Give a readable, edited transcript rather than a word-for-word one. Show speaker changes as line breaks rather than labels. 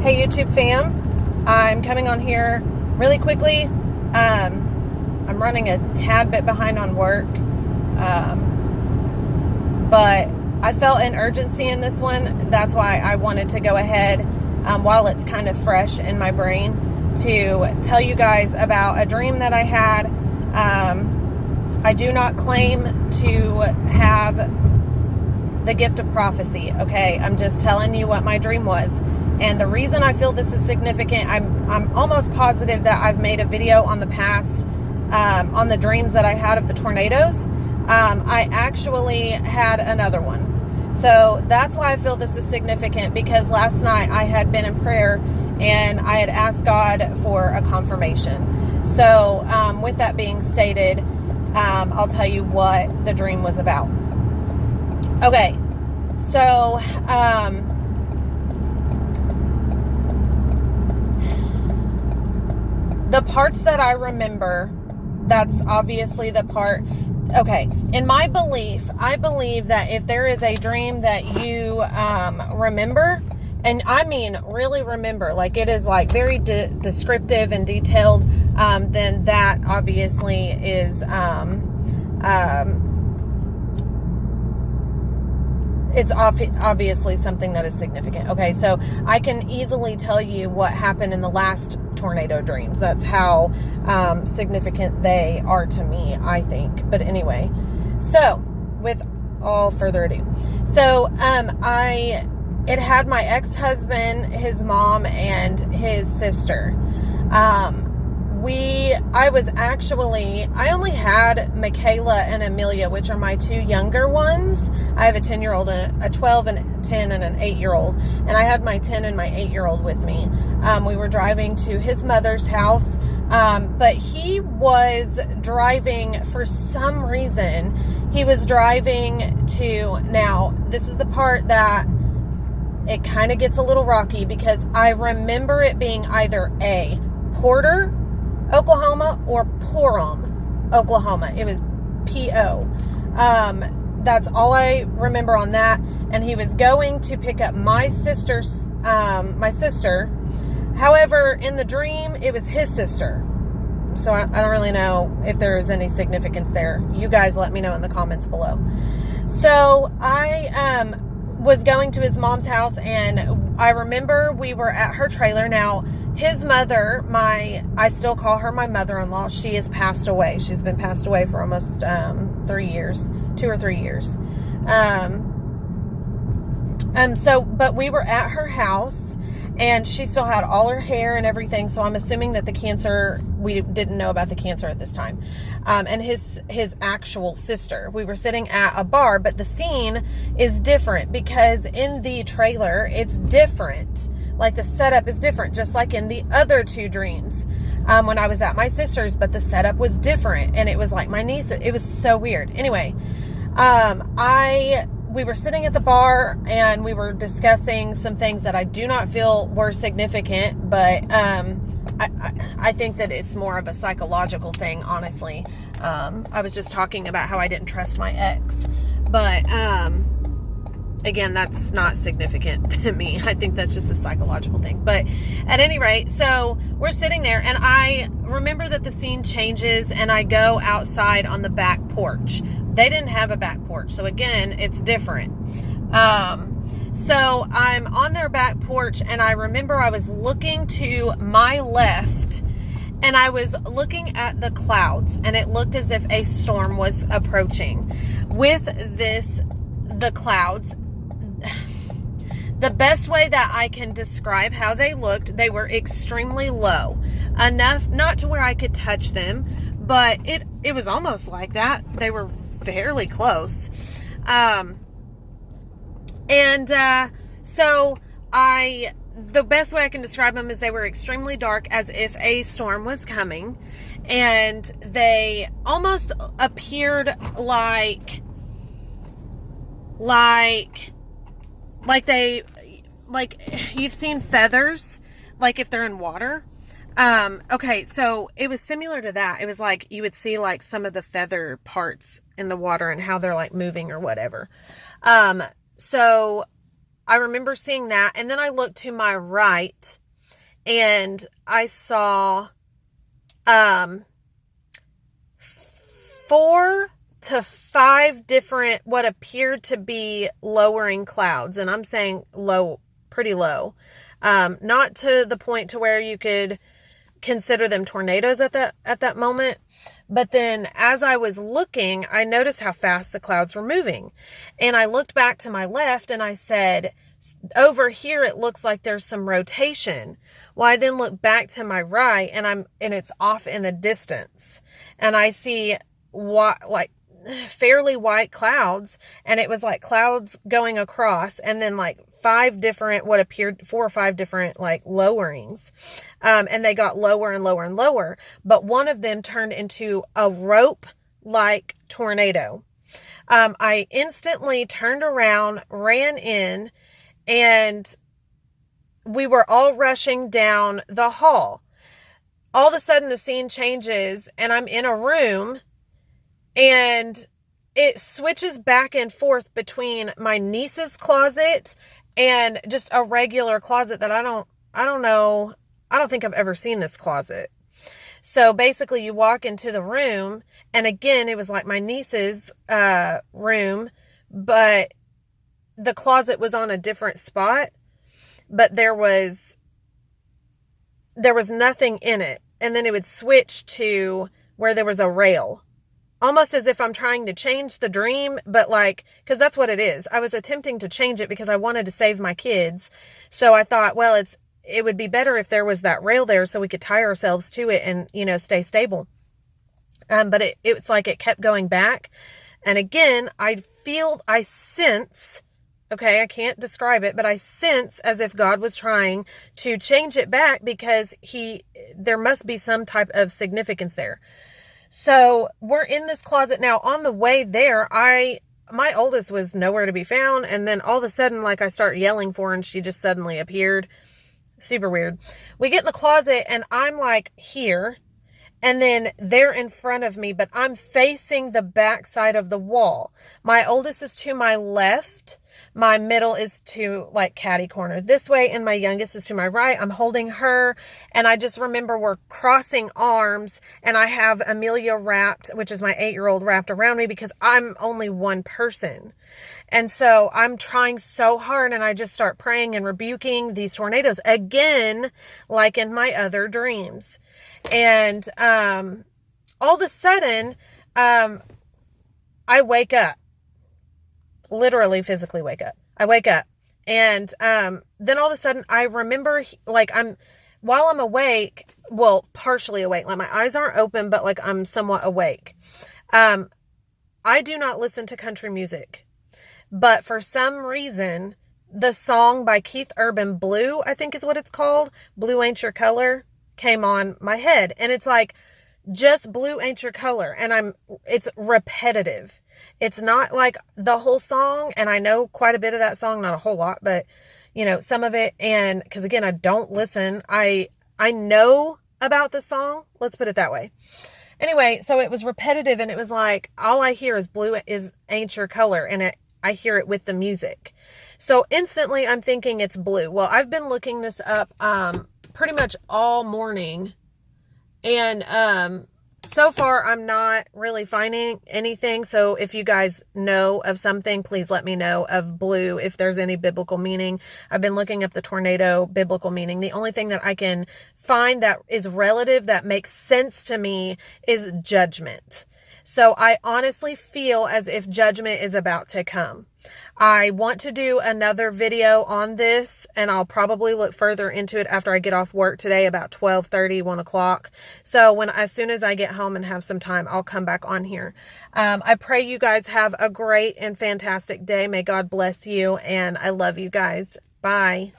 Hey YouTube fam, I'm coming on here really quickly. I'm running a tad bit behind on work, but I felt an urgency in this one. That's why I wanted to go ahead, while it's kind of fresh in my brain, to tell you guys about a dream that I had. I do not claim to have the gift of prophecy, okay? I'm just telling you what my dream was. And the reason I feel this is significant, I'm almost positive that I've made a video on the past, on the dreams that I had of the tornadoes. I actually had another one. So that's why I feel this is significant, because last night I had been in prayer and I had asked God for a confirmation. So with that being stated, I'll tell you what the dream was about. Okay, so the parts that I remember, that's obviously the part. Okay, in my belief, I believe that if there is a dream that you remember, and I mean really remember, like it is like very descriptive and detailed, then that obviously is it's obviously something that is significant. Okay, so I can easily tell you what happened in the last tornado dreams. That's how significant they are to me, I think. But anyway, so with all further ado, so it had my ex-husband, his mom, and his sister. I only had Michaela and Amelia, which are my two younger ones. I have a 10-year-old, a 12 and a 10 and an 8-year-old. And I had my 10 and my 8-year-old with me. We were driving to his mother's house. But he was driving, for some reason, he was driving to, now this is the part that it kind of gets a little rocky, because I remember it being either A, Porter, Oklahoma, or Porum, Oklahoma. It was P-O. That's all I remember on that. And he was going to pick up my sister. However, in the dream, it was his sister. So I don't really know if there is any significance there. You guys let me know in the comments below. So I was going to his mom's house, and I remember we were at her trailer. Now, his mother, I still call her my mother-in-law. She has passed away. She's been passed away for almost 3 years, 2 or 3 years. But we were at her house, and she still had all her hair and everything. So I'm assuming that the cancer, we didn't know about the cancer at this time. And his actual sister, we were sitting at a bar, but the scene is different because in the trailer, it's different. Like the setup is different, just like in the other two dreams, when I was at my sister's, but the setup was different, and it was like my niece. It was so weird. Anyway, we were sitting at the bar, and we were discussing some things that I do not feel were significant, but I think that it's more of a psychological thing, honestly. I was just talking about how I didn't trust my ex, but again, that's not significant to me. I think that's just a psychological thing. But at any rate, so we're sitting there, and I remember that the scene changes, and I go outside on the back porch. They didn't have a back porch, so again, it's different. So I'm on their back porch, and I remember I was looking to my left, and I was looking at the clouds, and it looked as if a storm was approaching. With the clouds, the best way that I can describe how they looked, they were extremely low. Enough not to where I could touch them, but it was almost like that. They were fairly close. So the best way I can describe them is they were extremely dark, as if a storm was coming, and they almost appeared like you've seen feathers, like if they're in water. Okay, so it was similar to that. It was like you would see like some of the feather parts in the water and how they're like moving or whatever. So I remember seeing that. And then I looked to my right and I saw 4 to 5 different what appeared to be lowering clouds. And I'm saying low, pretty low. Not to the point to where you could consider them tornadoes at that moment. But then as I was looking, I noticed how fast the clouds were moving. And I looked back to my left and I said, over here, it looks like there's some rotation. Well, I then look back to my right and it's off in the distance. And I see like fairly white clouds, and it was like clouds going across, and then like 5 different, what appeared 4 or 5 different like lowerings. And they got lower and lower and lower, but one of them turned into a rope like tornado. I instantly turned around, ran in, and we were all rushing down the hall. All of a sudden the scene changes and I'm in a room, and it switches back and forth between my niece's closet and just a regular closet that I don't know. I don't think I've ever seen this closet. So basically you walk into the room, and again, it was like my niece's room, but the closet was on a different spot, but there was nothing in it. And then it would switch to where there was a rail, almost as if I'm trying to change the dream, but like, cause that's what it is. I was attempting to change it because I wanted to save my kids. So I thought, well, it would be better if there was that rail there so we could tie ourselves to it and, stay stable. But it's like it kept going back. And again, I sense, okay, I can't describe it, but I sense as if God was trying to change it back because there must be some type of significance there. So we're in this closet now. On the way there, my oldest was nowhere to be found. And then all of a sudden, like, I start yelling for her and she just suddenly appeared. Super weird. We get in the closet and I'm like here, and then they're in front of me, but I'm facing the back side of the wall. My oldest is to my left. My middle is to like catty corner this way, and my youngest is to my right. I'm holding her, and I just remember we're crossing arms, and I have Amelia wrapped, which is my 8-year-old, wrapped around me because I'm only one person. And so I'm trying so hard, and I just start praying and rebuking these tornadoes again, like in my other dreams. And all of a sudden, I wake up. Literally physically wake up. I wake up, and then all of a sudden I remember, like, while I'm awake, well, partially awake, like my eyes aren't open, but like I'm somewhat awake. I do not listen to country music, but for some reason the song by Keith Urban, Blue, I think is what it's called, Blue Ain't Your Color, came on my head, and it's like, just blue ain't your color. And it's repetitive. It's not like the whole song. And I know quite a bit of that song, not a whole lot, but some of it. And cause again, I don't listen. I know about the song. Let's put it that way. Anyway, so it was repetitive, and it was like, all I hear is blue ain't your color. And I hear it with the music. So instantly I'm thinking it's blue. Well, I've been looking this up, pretty much all morning. And so far, I'm not really finding anything. So if you guys know of something, please let me know of blue, if there's any biblical meaning. I've been looking up the tornado biblical meaning. The only thing that I can find that is relative, that makes sense to me, is judgment. So I honestly feel as if judgment is about to come. I want to do another video on this, and I'll probably look further into it after I get off work today, about 12:30, 1 o'clock. So as soon as I get home and have some time, I'll come back on here. I pray you guys have a great and fantastic day. May God bless you, and I love you guys. Bye.